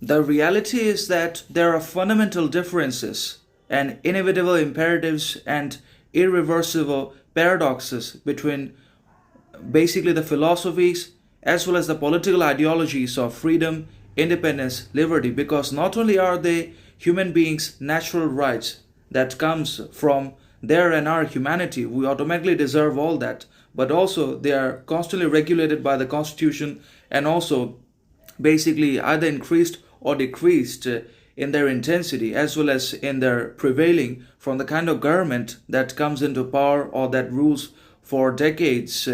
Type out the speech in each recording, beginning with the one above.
The reality is that there are fundamental differences and inevitable imperatives and irreversible paradoxes between basically the philosophies as well as the political ideologies of freedom, independence, liberty, because not only are they human beings' natural rights that comes from their and our humanity, we automatically deserve all that, but also they are constantly regulated by the constitution and also basically either increased or decreased in their intensity as well as in their prevailing from the kind of government that comes into power or that rules for decades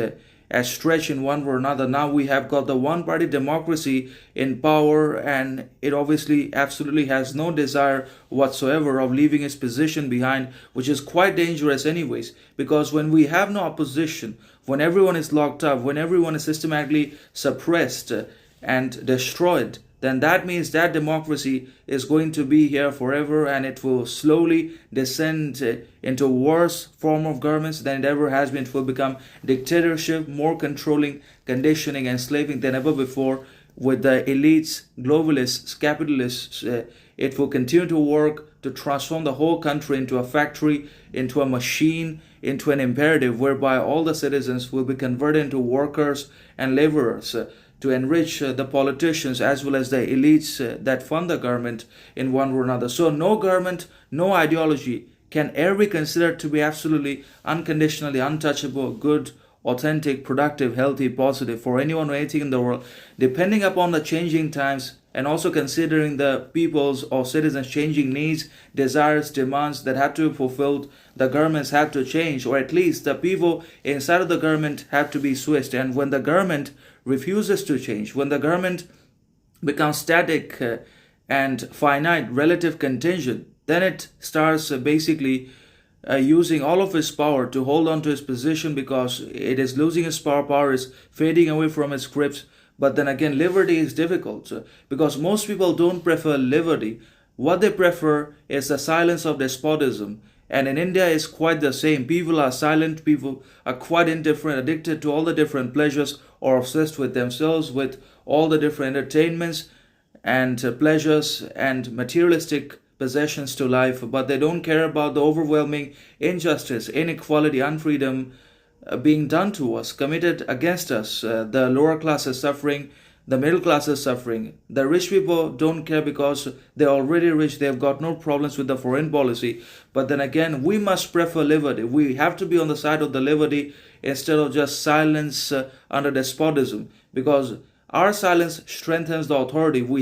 as stretch in one or another. Now we have got the one party democracy in power, and it obviously absolutely has no desire whatsoever of leaving its position behind, which is quite dangerous anyways, because when we have no opposition, when everyone is locked up, when everyone is systematically suppressed and destroyed, then that means that democracy is going to be here forever, and it will slowly descend into a worse form of governments than it ever has been. It will become dictatorship, more controlling, conditioning, enslaving than ever before, with the elites, globalists, capitalists. It will continue to work to transform the whole country into a factory, into a machine, into an imperative whereby all the citizens will be converted into workers and laborers to enrich the politicians as well as the elites that fund the government in one or another. So no government, no ideology can ever be considered to be absolutely unconditionally untouchable, good, authentic, productive, healthy, positive for anyone or anything in the world, depending upon the changing times and also considering the people's or citizens' changing needs, desires, demands that have to be fulfilled. The governments have to change, or at least the people inside of the government have to be switched. And when the government refuses to change, when the government becomes static and finite, relative, contingent, then it starts basically using all of its power to hold on to its position, because it is losing its power. Power is fading away from its grips. But then again, liberty is difficult because most people don't prefer liberty. What they prefer is the silence of despotism. And in India, it's quite the same. People are silent, people are quite indifferent, addicted to all the different pleasures, or obsessed with themselves, with all the different entertainments and pleasures and materialistic possessions to life. But they don't care about the overwhelming injustice, inequality, unfreedom being done to us, committed against us. The lower class is suffering, the middle class is suffering. The rich people don't care because they're already rich, they've got no problems with the foreign policy. But then again, we must prefer liberty. We have to be on the side of the liberty instead of just silence under despotism, because our silence strengthens the authority. We